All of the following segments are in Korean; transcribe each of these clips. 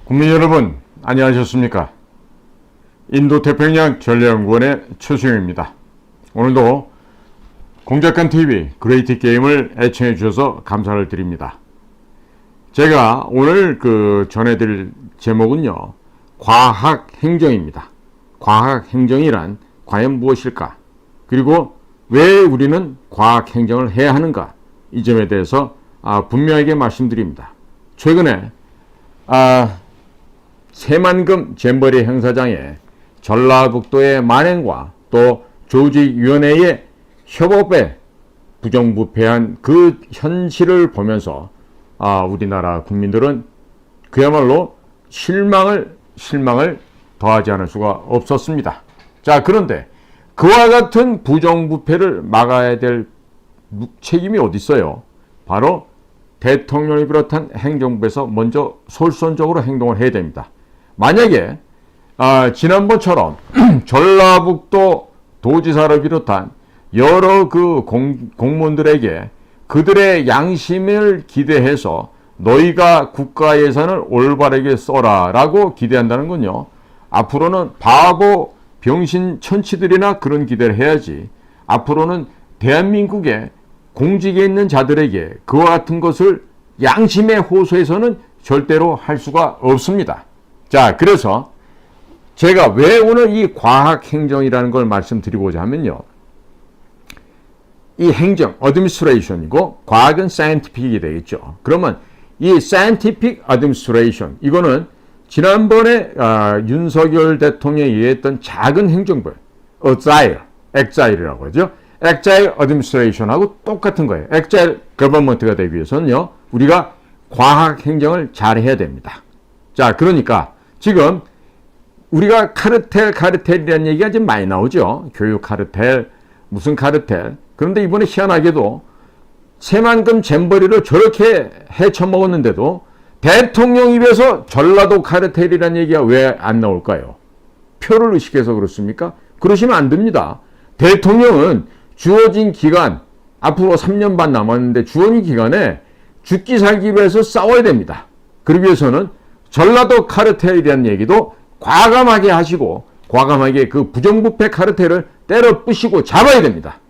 국민 여러분, 안녕하셨습니까? 인도태평양 전략연구원의 최수영입니다. 오늘도 공작관TV 그레이트 게임을 애청해 주셔서 감사를 드립니다. 제가 오늘 전해드릴 제목은요, 과학행정입니다. 과학행정이란 과연 무엇일까? 그리고 왜 우리는 과학행정을 해야 하는가? 이 점에 대해서 분명하게 말씀드립니다. 최근에 새만금 잼버리 행사장에 전라북도의 만행과 또 조직위원회의 협업에 부정부패한 그 현실을 보면서 우리나라 국민들은 그야말로 실망을 더하지 않을 수가 없었습니다. 자, 그런데 그와 같은 부정부패를 막아야 될 책임이 어디 있어요? 바로 대통령이 비롯한 행정부에서 먼저 솔선적으로 행동을 해야 됩니다. 만약에 지난번처럼 전라북도 도지사를 비롯한 여러 공무원들에게 그들의 양심을 기대해서 너희가 국가 예산을 올바르게 써라 라고 기대한다는 건요, 앞으로는 바보 병신 천치들이나 그런 기대를 해야지, 앞으로는 대한민국의 공직에 있는 자들에게 그와 같은 것을 양심에 호소해서는 절대로 할 수가 없습니다. 자, 그래서 제가 왜 오늘 이 과학행정이라는 걸 말씀드리고자 하면요, 이 행정, administration이고 과학은 scientific이 되겠죠. 그러면 이 scientific administration, 이거는 지난번에 윤석열 대통령이 얘기했던 작은 행정부, agile이라고 하죠. agile administration하고 똑같은 거예요. agile government가 되기 위해서는요, 우리가 과학행정을 잘 해야 됩니다. 자, 그러니까 지금 우리가 카르텔이라는 얘기가 좀 많이 나오죠. 교육 카르텔, 무슨 카르텔. 그런데 이번에 희한하게도 새만금 잼버리를 저렇게 헤쳐먹었는데도 대통령 입에서 전라도 카르텔이라는 얘기가 왜 안 나올까요? 표를 의식해서 그렇습니까? 그러시면 안 됩니다. 대통령은 주어진 기간, 앞으로 3년 반 남았는데 주어진 기간에 죽기 살기 위해서 싸워야 됩니다. 그러기 위해서는 전라도 카르텔이라는 얘기도 과감하게 하시고 과감하게 그 부정부패 카르텔을 때려 부시고 잡아야 됩니다.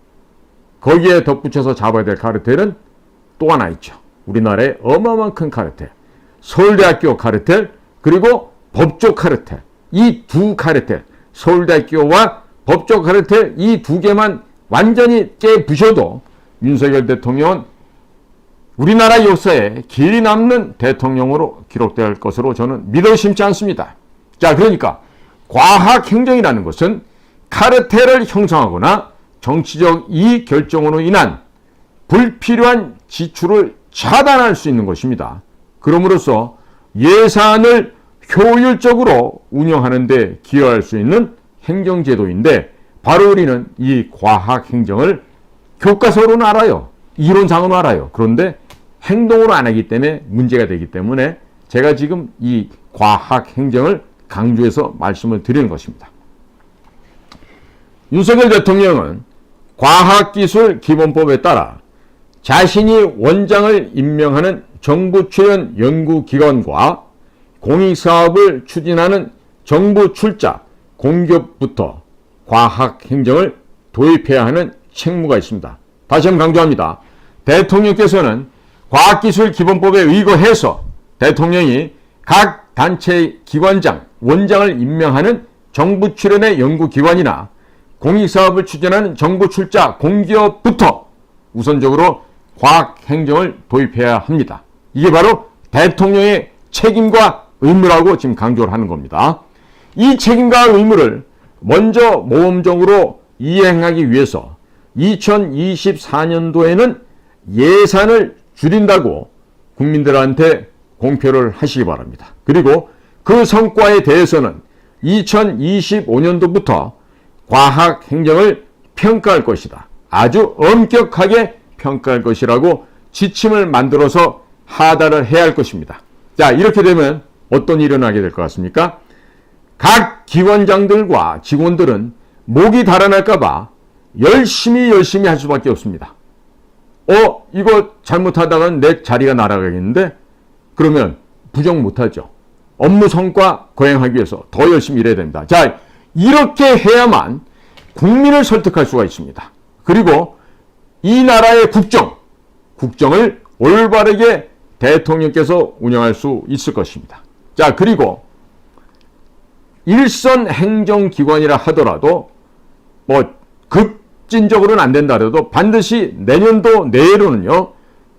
거기에 덧붙여서 잡아야 될 카르텔은 또 하나 있죠. 우리나라의 어마어마한 큰 카르텔, 서울대학교 카르텔, 그리고 법조 카르텔. 이 두 카르텔, 서울대학교와 법조 카르텔, 이 두 개만 완전히 깨부셔도 윤석열 대통령은 우리나라 역사에 길이 남는 대통령으로 기록될 것으로 저는 믿어 심지 않습니다. 자, 그러니까 과학행정이라는 것은 카르텔을 형성하거나 정치적 이익 결정으로 인한 불필요한 지출을 차단할 수 있는 것입니다. 그럼으로써 예산을 효율적으로 운영하는 데 기여할 수 있는 행정제도인데, 바로 우리는 이 과학행정을 교과서로는 알아요. 이론상으로 알아요. 그런데 행동으로 안 하기 때문에 문제가 되기 때문에 제가 지금 이 과학행정을 강조해서 말씀을 드리는 것입니다. 윤석열 대통령은 과학기술기본법에 따라 자신이 원장을 임명하는 정부 출연 연구기관과 공익사업을 추진하는 정부 출자, 공기업부터 과학행정을 도입해야 하는 책무가 있습니다. 다시 한번 강조합니다. 대통령께서는 과학기술기본법에 의거해서 대통령이 각 단체 기관장, 원장을 임명하는 정부 출연의 연구기관이나 공익사업을 추진하는 정부 출자 공기업부터 우선적으로 과학행정을 도입해야 합니다. 이게 바로 대통령의 책임과 의무라고 지금 강조를 하는 겁니다. 이 책임과 의무를 먼저 모범적으로 이행하기 위해서 2024년도에는 예산을 줄인다고 국민들한테 공표를 하시기 바랍니다. 그리고 그 성과에 대해서는 2025년도부터 과학행정을 평가할 것이다. 아주 엄격하게 평가할 것이라고 지침을 만들어서 하달을 해야 할 것입니다. 자, 이렇게 되면 어떤 일이 일어나게 될 것 같습니까? 각 기관장들과 직원들은 목이 달아날까봐 열심히 할 수밖에 없습니다. 이거 잘못하다가는 내 자리가 날아가겠는데? 그러면 부정 못하죠. 업무 성과 거행하기 위해서 더 열심히 일해야 됩니다. 자, 이렇게 해야만 국민을 설득할 수가 있습니다. 그리고 이 나라의 국정을 올바르게 대통령께서 운영할 수 있을 것입니다. 자, 그리고 일선 행정기관이라 하더라도 급진적으로는 안 된다 해도 반드시 내년도 내로는요,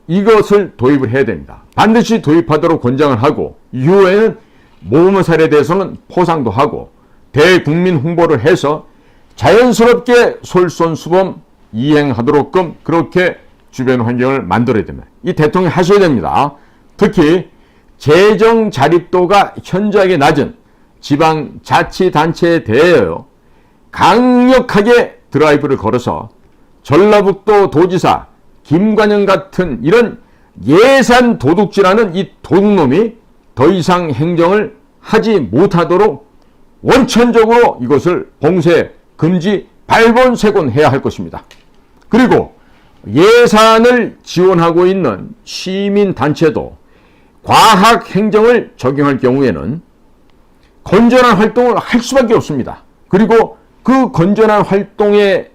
이것을 도입을 해야 됩니다. 반드시 도입하도록 권장을 하고, 이후에는 모범 사례에 대해서는 포상도 하고, 대국민 홍보를 해서 자연스럽게 솔선수범 이행하도록끔 그렇게 주변 환경을 만들어야 됩니다. 이 대통령이 하셔야 됩니다. 특히 재정 자립도가 현저하게 낮은 지방자치단체에 대하여 강력하게 드라이브를 걸어서 전라북도 도지사 김관영 같은 이런 예산 도둑질하는 이 도둑놈이 더 이상 행정을 하지 못하도록 원천적으로 이것을 봉쇄, 금지, 발본색원해야 할 것입니다. 그리고 예산을 지원하고 있는 시민단체도 과학행정을 적용할 경우에는 건전한 활동을 할 수밖에 없습니다. 그리고 그 건전한 활동에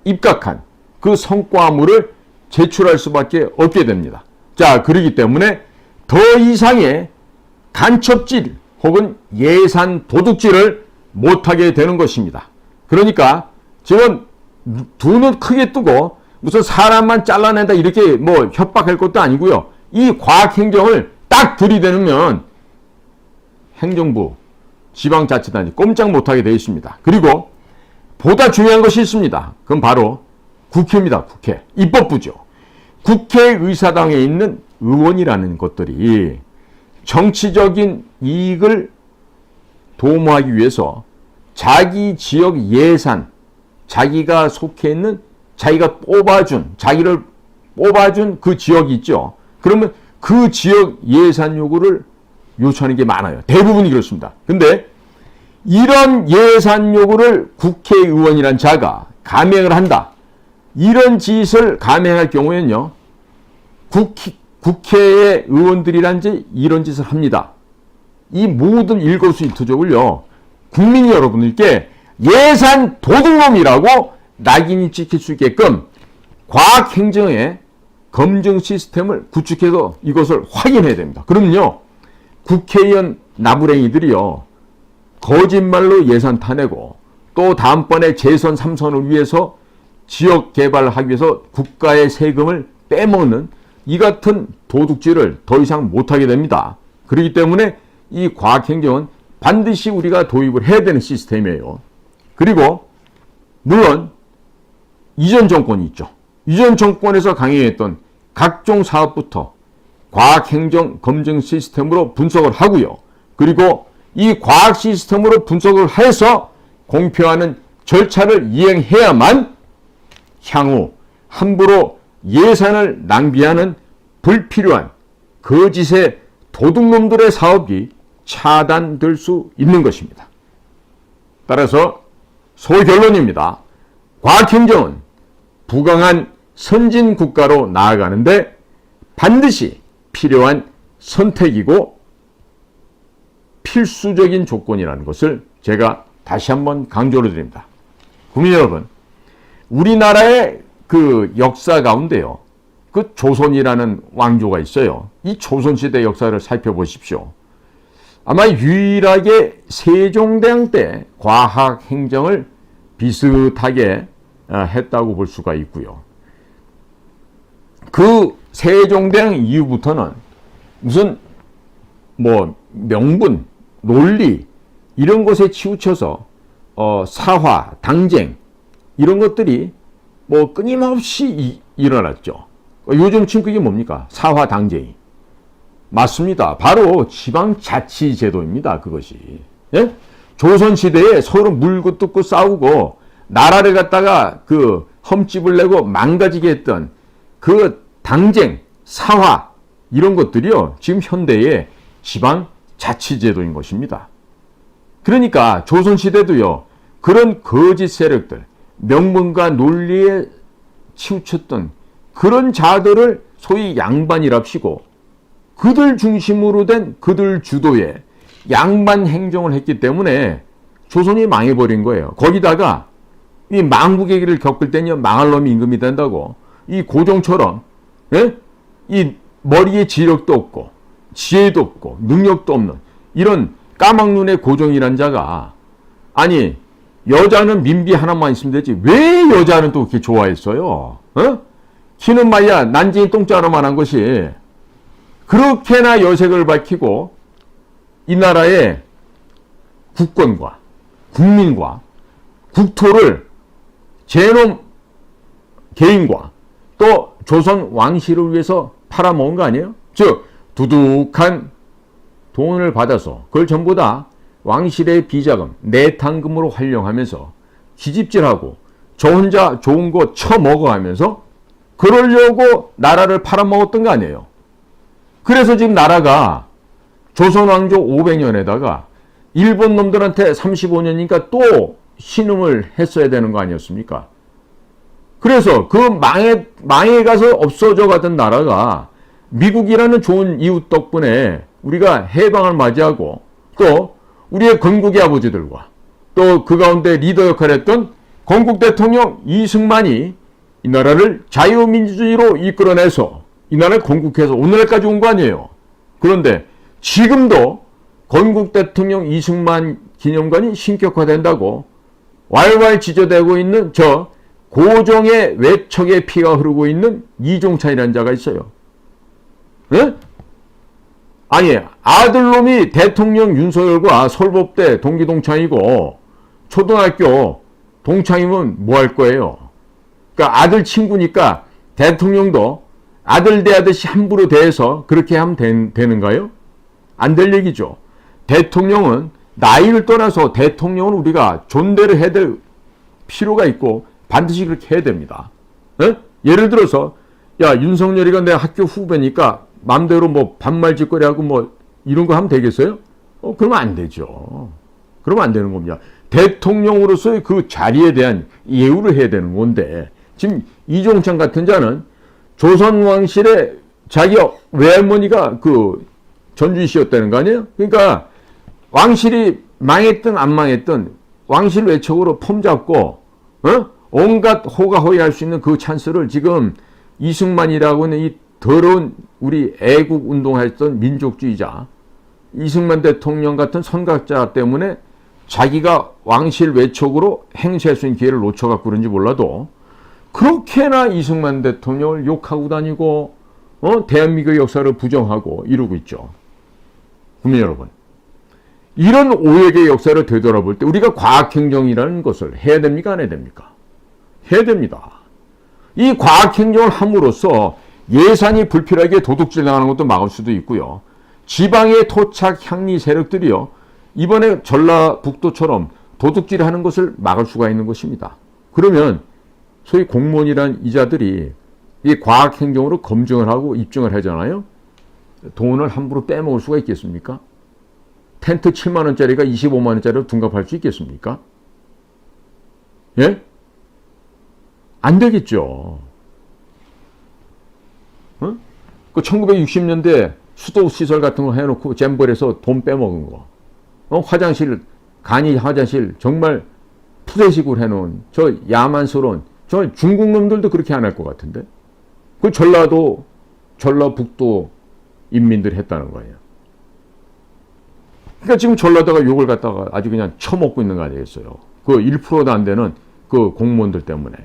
입각한 그 성과물을 제출할 수밖에 없게 됩니다. 자, 그렇기 때문에 더 이상의 간첩질 혹은 예산 도둑질을 못하게 되는 것입니다. 그러니까 지금 두 눈 크게 뜨고 무슨 사람만 잘라낸다 이렇게 협박할 것도 아니고요. 이 과학행정을 딱 들이대면 행정부, 지방자치단체 꼼짝 못하게 되어 있습니다. 그리고 보다 중요한 것이 있습니다. 그건 바로 국회입니다. 국회. 입법부죠. 국회의사당에 있는 의원이라는 것들이 정치적인 이익을 도모하기 위해서 자기 지역 예산, 자기가 속해 있는 자기를 뽑아준 그 지역이 있죠. 그러면 그 지역 예산 요구를 요청하는 게 많아요. 대부분이 그렇습니다. 근데 이런 예산 요구를 국회의원이란 자가 감행을 한다. 이런 짓을 감행할 경우에는요, 국회의 의원들이란 이런 짓을 합니다. 이 모든 일거수일투족을요, 국민 여러분들께 예산 도둑놈이라고 낙인이 찍힐 수 있게끔 과학행정의 검증 시스템을 구축해서 이것을 확인해야 됩니다. 그러면요, 국회의원 나부랭이들이요, 거짓말로 예산 타내고 또 다음번에 재선 3선을 위해서 지역 개발을 하기 위해서 국가의 세금을 빼먹는 이 같은 도둑질을 더 이상 못하게 됩니다. 그렇기 때문에 이 과학행정은 반드시 우리가 도입을 해야 되는 시스템이에요. 그리고 물론 이전 정권이 있죠. 이전 정권에서 강행했던 각종 사업부터 과학행정 검증 시스템으로 분석을 하고요. 그리고 이 과학 시스템으로 분석을 해서 공표하는 절차를 이행해야만 향후 함부로 예산을 낭비하는 불필요한 거짓의 도둑놈들의 사업이 차단될 수 있는 것입니다. 따라서 소결론입니다. 과학행정은 부강한 선진국가로 나아가는데 반드시 필요한 선택이고 필수적인 조건이라는 것을 제가 다시 한번 강조를 드립니다. 국민 여러분, 우리나라의 그 역사 가운데요, 그 조선이라는 왕조가 있어요. 이 조선시대 역사를 살펴보십시오. 아마 유일하게 세종대왕 때 과학행정을 비슷하게 했다고 볼 수가 있고요. 그 세종대왕 이후부터는 무슨 명분, 논리 이런 것에 치우쳐서 사화, 당쟁 이런 것들이 끊임없이 일어났죠. 요즘 지금 그게 뭡니까? 사화, 당쟁이. 맞습니다. 바로 지방자치제도입니다. 그것이. 예? 조선시대에 서로 물고 뜯고 싸우고 나라를 갖다가 그 험집을 내고 망가지게 했던 그 당쟁, 사화 이런 것들이요, 지금 현대의 지방자치제도인 것입니다. 그러니까 조선시대도요, 그런 거짓 세력들, 명분과 논리에 치우쳤던 그런 자들을 소위 양반이랍시고 그들 중심으로 된 그들 주도의 양반 행정을 했기 때문에 조선이 망해버린 거예요. 거기다가 이 망국의 길을 겪을 때는 망할 놈이 임금이 된다고. 이 고종처럼 예? 이 머리에 지력도 없고 지혜도 없고 능력도 없는 이런 까막눈의 고종이란 자가 아니 여자는 민비 하나만 있으면 되지 왜 여자는 또 그렇게 좋아했어요? 어? 키는 말이야 난징이 똥자루만한 것이 그렇게나 여색을 밝히고 이 나라의 국권과 국민과 국토를 제놈 개인과 또 조선 왕실을 위해서 팔아먹은 거 아니에요? 즉 두둑한 돈을 받아서 그걸 전부 다 왕실의 비자금, 내탕금으로 활용하면서 기집질하고 저 혼자 좋은 거 처먹어가면서 그러려고 나라를 팔아먹었던 거 아니에요. 그래서 지금 나라가 조선 왕조 500년에다가 일본 놈들한테 35년이니까 또 신음을 했어야 되는 거 아니었습니까? 그래서 그 망해 가서 없어져 가던 나라가 미국이라는 좋은 이웃 덕분에 우리가 해방을 맞이하고 또 우리의 건국의 아버지들과 또 그 가운데 리더 역할을 했던 건국 대통령 이승만이 이 나라를 자유민주주의로 이끌어내서 이 나라를 건국해서 오늘날까지 온 거 아니에요. 그런데 지금도 건국 대통령 이승만 기념관이 신격화된다고 왈왈 지저대고 있는 저 고종의 외척의 피가 흐르고 있는 이종찬이라는 자가 있어요. 네? 아니 아들놈이 대통령 윤석열과 서울법대 동기동창이고 초등학교 동창이면 뭐 할 거예요? 그러니까 아들 친구니까 대통령도 아들 대하듯이 함부로 대해서 그렇게 하면 되는가요? 안 될 얘기죠. 대통령은 나이를 떠나서 대통령은 우리가 존대를 해야 될 필요가 있고 반드시 그렇게 해야 됩니다. 네? 예를 들어서 야 윤석열이가 내 학교 후배니까 맘대로 뭐 반말짓거리 하고 뭐 이런 거 하면 되겠어요? 그러면 안 되죠. 그러면 안 되는 겁니다. 대통령으로서의 그 자리에 대한 예우를 해야 되는 건데 지금 이종찬 같은 자는 조선 왕실의 자기 외할머니가 그 전주희 씨였다는 거 아니에요? 그러니까 왕실이 망했든 안 망했든 왕실 외척으로 폼 잡고 온갖 호가호위할 수 있는 그 찬스를 지금 이승만이라고 하는 이 더러운 우리 애국 운동했던 민족주의자 이승만 대통령 같은 선각자 때문에 자기가 왕실 외척으로 행세할 수 있는 기회를 놓쳐갖고 그런지 몰라도 그렇게나 이승만 대통령을 욕하고 다니고 대한민국 역사를 부정하고 이러고 있죠. 국민 여러분, 이런 오역의 역사를 되돌아볼 때 우리가 과학행정이라는 것을 해야 됩니까? 안 해야 됩니까? 해야 됩니다. 이 과학행정을 함으로써 예산이 불필요하게 도둑질 당하는 것도 막을 수도 있고요. 지방의 토착 향리 세력들이요. 이번에 전라북도처럼 도둑질하는 것을 막을 수가 있는 것입니다. 그러면 소위 공무원이란 이자들이 이 과학행정으로 검증을 하고 입증을 하잖아요. 돈을 함부로 빼먹을 수가 있겠습니까? 텐트 7만 원짜리가 25만 원짜리로 둔갑할 수 있겠습니까? 예? 안 되겠죠. 그 1960년대 수도 시설 같은 거 해놓고 잼벌에서 돈 빼먹은 거. 화장실, 간이 화장실 정말 푸대식으로 해놓은 저 야만스러운 저 중국 놈들도 그렇게 안 할 것 같은데. 그 전라북도 인민들이 했다는 거예요. 그러니까 지금 전라도가 욕을 갖다가 아주 그냥 처먹고 있는 거 아니겠어요. 그 1%도 안 되는 그 공무원들 때문에.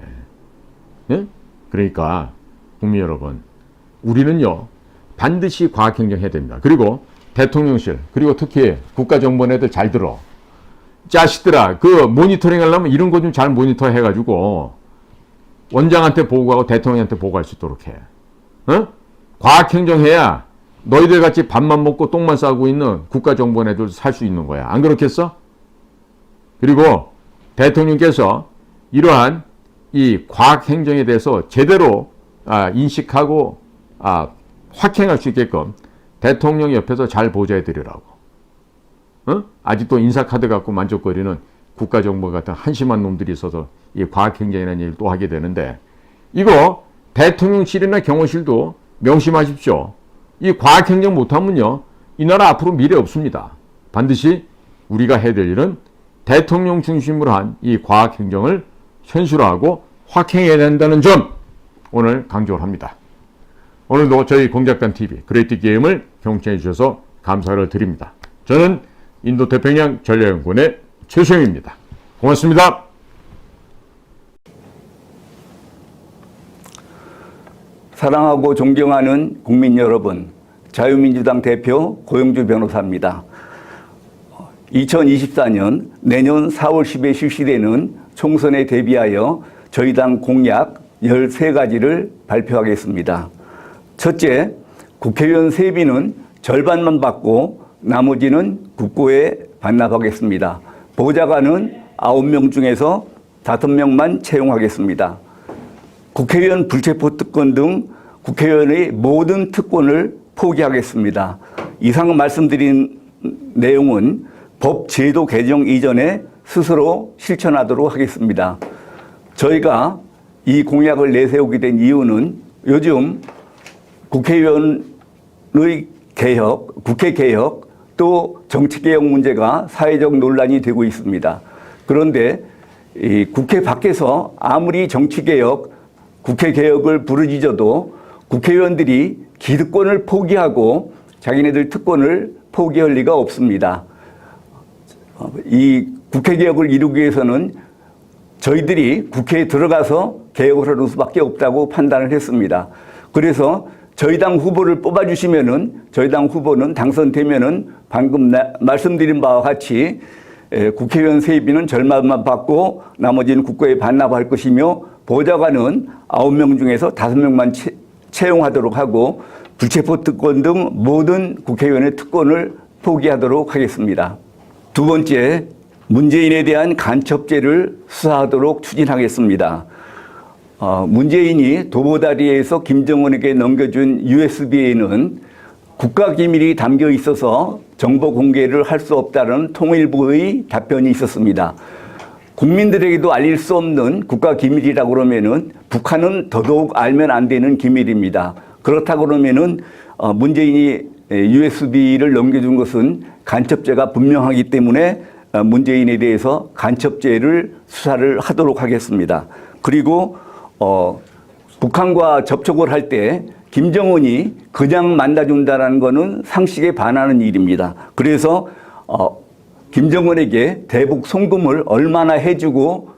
예? 그러니까 국민 여러분, 우리는요 반드시 과학행정 해야 됩니다. 그리고 대통령실 그리고 특히 국가정보원애들 잘 들어. 자식들아, 그 모니터링 하려면 이런 거 좀 잘 모니터 해가지고 원장한테 보고하고 대통령한테 보고할 수 있도록 해. 과학행정해야 너희들 같이 밥만 먹고 똥만 싸고 있는 국가정보원애들 살 수 있는 거야. 안 그렇겠어? 그리고 대통령께서 이러한 이 과학행정에 대해서 제대로 인식하고 확행할 수 있게끔 대통령 옆에서 잘 보좌해 드리라고. 아직도 인사카드 갖고 만족거리는 국가정보 같은 한심한 놈들이 있어서 이 과학행정이라는 일을 또 하게 되는데, 이거 대통령실이나 경호실도 명심하십시오. 이 과학행정 못하면요 이 나라 앞으로 미래 없습니다. 반드시 우리가 해야 될 일은 대통령 중심으로 한 이 과학행정을 현실화하고 확행해야 된다는 점 오늘 강조를 합니다. 오늘도 저희 공작단 TV 그레이트 게임을 경청해 주셔서 감사를 드립니다. 저는 인도태평양 전략연구원의 최수영입니다. 고맙습니다. 사랑하고 존경하는 국민 여러분, 자유민주당 대표 고영주 변호사입니다. 2024년 내년 4월 10일 실시되는 총선에 대비하여 저희 당 공약 13가지를 발표하겠습니다. 첫째, 국회의원 세비는 절반만 받고 나머지는 국고에 반납하겠습니다. 보좌관은 9명 중에서 5명만 채용하겠습니다. 국회의원 불체포 특권 등 국회의원의 모든 특권을 포기하겠습니다. 이상 말씀드린 내용은 법 제도 개정 이전에 스스로 실천하도록 하겠습니다. 저희가 이 공약을 내세우게 된 이유는 요즘 국회의원의 개혁, 국회 개혁, 또 정치 개혁 문제가 사회적 논란이 되고 있습니다. 그런데 이 국회 밖에서 아무리 정치 개혁, 국회 개혁을 부르짖어도 국회의원들이 기득권을 포기하고 자기네들 특권을 포기할 리가 없습니다. 이 국회 개혁을 이루기 위해서는 저희들이 국회에 들어가서 개혁을 하는 수밖에 없다고 판단을 했습니다. 그래서 저희 당 후보를 뽑아주시면은 저희 당 후보는 당선되면은 방금 말씀드린 바와 같이 국회의원 세비는 절반만 받고 나머지는 국고에 반납할 것이며 보좌관은 9명 중에서 5명만 채용하도록 하고 불체포 특권 등 모든 국회의원의 특권을 포기하도록 하겠습니다. 두 번째, 문재인에 대한 간첩죄를 수사하도록 추진하겠습니다. 문재인이 도보다리에서 김정은에게 넘겨준 USB에는 국가기밀이 담겨 있어서 정보 공개를 할 수 없다는 통일부의 답변이 있었습니다. 국민들에게도 알릴 수 없는 국가기밀이라고 그러면은 북한은 더더욱 알면 안 되는 기밀입니다. 그렇다고 그러면은 문재인이 USB를 넘겨준 것은 간첩죄가 분명하기 때문에 문재인에 대해서 간첩죄를 수사를 하도록 하겠습니다. 그리고 북한과 접촉을 할 때 김정은이 그냥 만나준다는 것은 상식에 반하는 일입니다. 그래서 김정은에게 대북 송금을 얼마나 해주고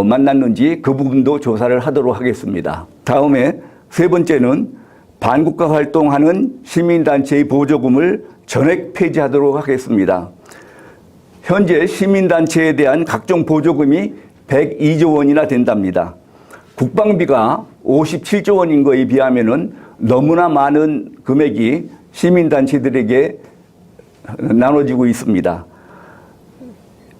만났는지 그 부분도 조사를 하도록 하겠습니다. 다음에 세 번째는 반국가 활동하는 시민단체의 보조금을 전액 폐지하도록 하겠습니다. 현재 시민단체에 대한 각종 보조금이 102조 원이나 된답니다. 국방비가 57조 원인 거에 비하면은 너무나 많은 금액이 시민단체들에게 나눠지고 있습니다.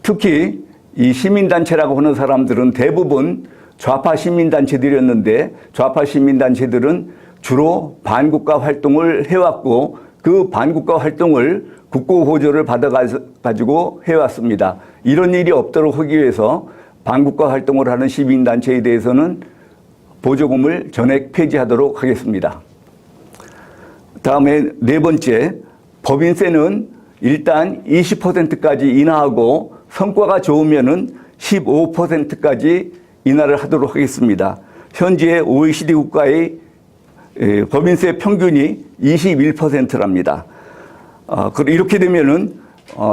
특히 이 시민단체라고 하는 사람들은 대부분 좌파 시민단체들이었는데 좌파 시민단체들은 주로 반국가 활동을 해왔고 그 반국가 활동을 국고 보조를 받아가지고 해왔습니다. 이런 일이 없도록 하기 위해서 반국가 활동을 하는 시민단체에 대해서는 보조금을 전액 폐지하도록 하겠습니다. 다음에 네 번째, 법인세는 일단 20%까지 인하하고 성과가 좋으면은 15%까지 인하를 하도록 하겠습니다. 현재 OECD 국가의 법인세 평균이 21%랍니다. 이렇게 되면은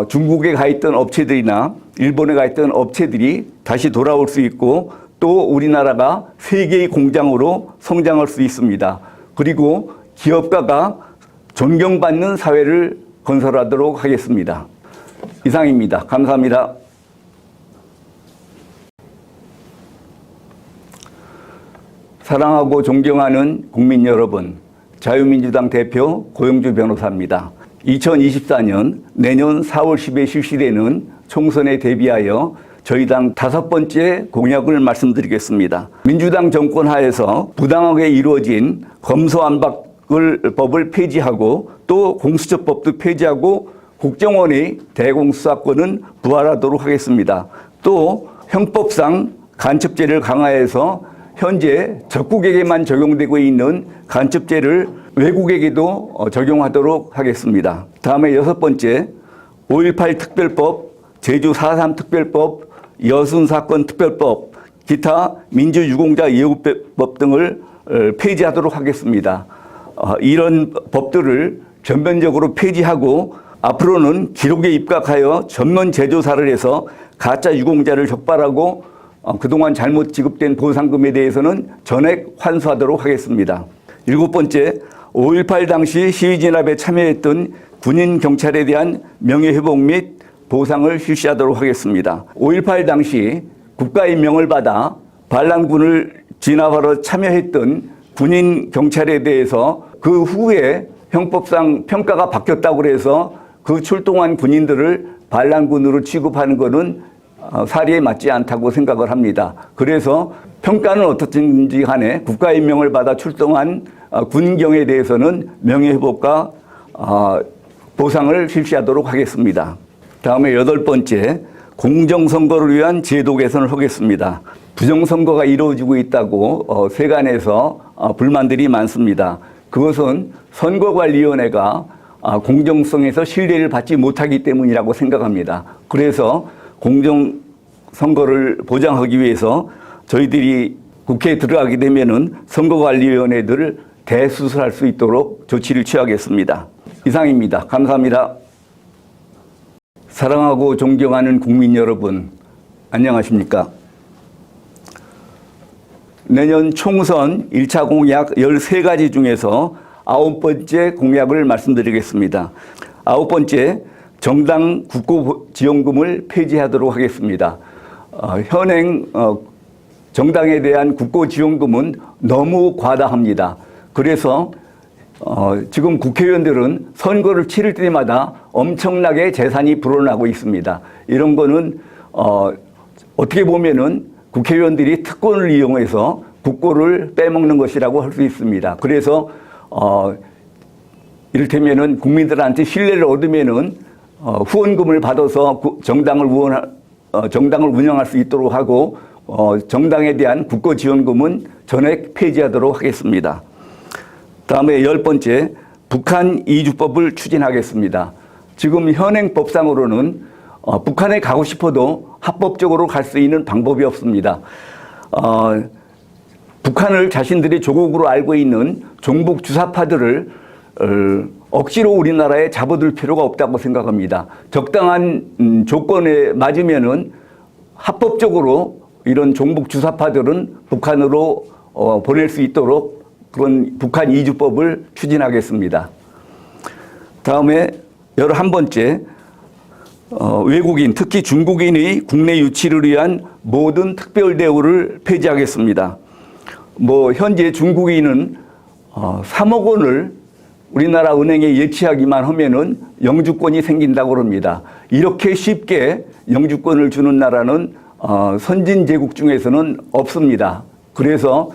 중국에 가 있던 업체들이나 일본에 가 있던 업체들이 다시 돌아올 수 있고 또 우리나라가 세계의 공장으로 성장할 수 있습니다. 그리고 기업가가 존경받는 사회를 건설하도록 하겠습니다. 이상입니다. 감사합니다. 사랑하고 존경하는 국민 여러분, 자유민주당 대표 고영주 변호사입니다. 2024년 내년 4월 10일 실시되는 총선에 대비하여 저희 당 5번째 공약을 말씀드리겠습니다. 민주당 정권 하에서 부당하게 이루어진 검소안박을 폐지하고 또 공수처법도 폐지하고 국정원의 대공수사권은 부활하도록 하겠습니다. 또 형법상 간첩죄를 강화해서 현재 적국에게만 적용되고 있는 간첩죄를 외국에게도 적용하도록 하겠습니다. 다음에 6번째, 5.18 특별법, 제주 4.3 특별법, 여순사건 특별법, 기타 민주유공자 예우법 등을 폐지하도록 하겠습니다. 이런 법들을 전면적으로 폐지하고 앞으로는 기록에 입각하여 전면 재조사를 해서 가짜 유공자를 적발하고 그동안 잘못 지급된 보상금에 대해서는 전액 환수하도록 하겠습니다. 7번째, 5.18 당시 시위 진압에 참여했던 군인 경찰에 대한 명예회복 및 보상을 실시하도록 하겠습니다. 5.18 당시 국가임명을 받아 반란군을 진압하러 참여했던 군인 경찰에 대해서 그 후에 형법상 평가가 바뀌었다고 해서 그 출동한 군인들을 반란군으로 취급하는 것은 사리에 맞지 않다고 생각을 합니다. 그래서 평가는 어떻든지 간에 국가임명을 받아 출동한 군경에 대해서는 명예회복과 보상을 실시하도록 하겠습니다. 다음에 8번째, 공정선거를 위한 제도 개선을 하겠습니다. 부정선거가 이루어지고 있다고 세간에서 불만들이 많습니다. 그것은 선거관리위원회가 공정성에서 신뢰를 받지 못하기 때문이라고 생각합니다. 그래서 공정선거를 보장하기 위해서 저희들이 국회에 들어가게 되면은 선거관리위원회들을 대수술할 수 있도록 조치를 취하겠습니다. 이상입니다. 감사합니다. 사랑하고 존경하는 국민 여러분, 안녕하십니까? 내년 총선 1차 공약 13가지 중에서 9번째 공약을 말씀드리겠습니다. 9번째, 정당 국고지원금을 폐지하도록 하겠습니다. 현행 정당에 대한 국고지원금은 너무 과다합니다. 그래서 지금 국회의원들은 선거를 치를 때마다 엄청나게 재산이 불어나고 있습니다. 이런 거는 어떻게 보면은 국회의원들이 특권을 이용해서 국고를 빼먹는 것이라고 할 수 있습니다. 그래서 이를테면은 국민들한테 신뢰를 얻으면은 후원금을 받아서 정당을 운영할 수 있도록 하고 정당에 대한 국고지원금은 전액 폐지하도록 하겠습니다. 다음에 10번째, 북한 이주법을 추진하겠습니다. 지금 현행 법상으로는 북한에 가고 싶어도 합법적으로 갈 수 있는 방법이 없습니다. 북한을 자신들이 조국으로 알고 있는 종북 주사파들을 억지로 우리나라에 잡아둘 필요가 없다고 생각합니다. 적당한 조건에 맞으면은 합법적으로 이런 종북 주사파들은 북한으로 보낼 수 있도록 그런 북한 이주법을 추진하겠습니다. 다음에 11번째, 외국인, 특히 중국인의 국내 유치를 위한 모든 특별 대우를 폐지하겠습니다. 현재 중국인은 3억 원을 우리나라 은행에 예치하기만 하면은 영주권이 생긴다고 합니다. 이렇게 쉽게 영주권을 주는 나라는 선진제국 중에서는 없습니다. 그래서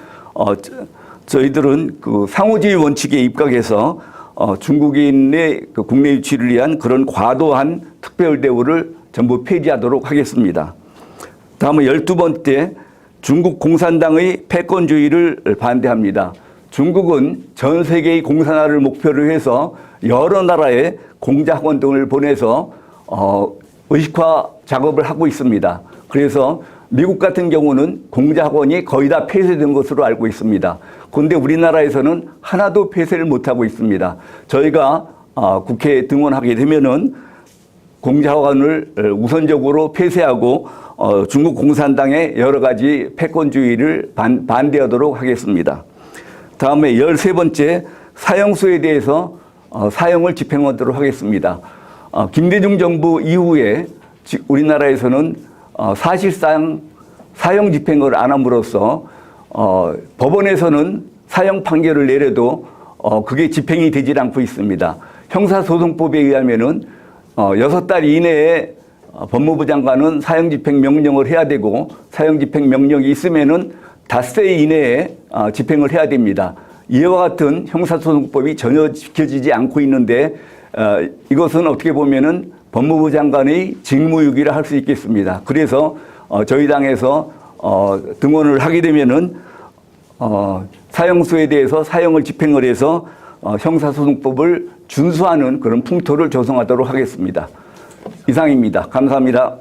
저희들은 그 상호주의 원칙에 입각해서 중국인의 그 국내 유치를 위한 그런 과도한 특별 대우를 전부 폐지하도록 하겠습니다. 다음은 12번째, 중국 공산당의 패권주의를 반대합니다. 중국은 전 세계의 공산화를 목표로 해서 여러 나라에 공자학원 등을 보내서 의식화 작업을 하고 있습니다. 그래서 미국 같은 경우는 공자학원이 거의 다 폐쇄된 것으로 알고 있습니다. 그런데 우리나라에서는 하나도 폐쇄를 못하고 있습니다. 저희가 국회에 등원하게 되면은 공자학원을 우선적으로 폐쇄하고 중국 공산당의 여러 가지 패권주의를 반대하도록 하겠습니다. 다음에 13번째, 사형수에 대해서 사형을 집행하도록 하겠습니다. 김대중 정부 이후에 우리나라에서는 사실상 사형 집행을 안 함으로써 법원에서는 사형 판결을 내려도 그게 집행이 되질 않고 있습니다. 형사소송법에 의하면은 6달 이내에 법무부 장관은 사형 집행 명령을 해야 되고 사형 집행 명령이 있으면은 닷새 이내에 집행을 해야 됩니다. 이와 같은 형사소송법이 전혀 지켜지지 않고 있는데 이것은 어떻게 보면은 법무부 장관의 직무유기라 할 수 있겠습니다. 그래서 저희 당에서 등원을 하게 되면은 사형수에 대해서 사형을 집행을 해서 형사소송법을 준수하는 그런 풍토를 조성하도록 하겠습니다. 이상입니다. 감사합니다.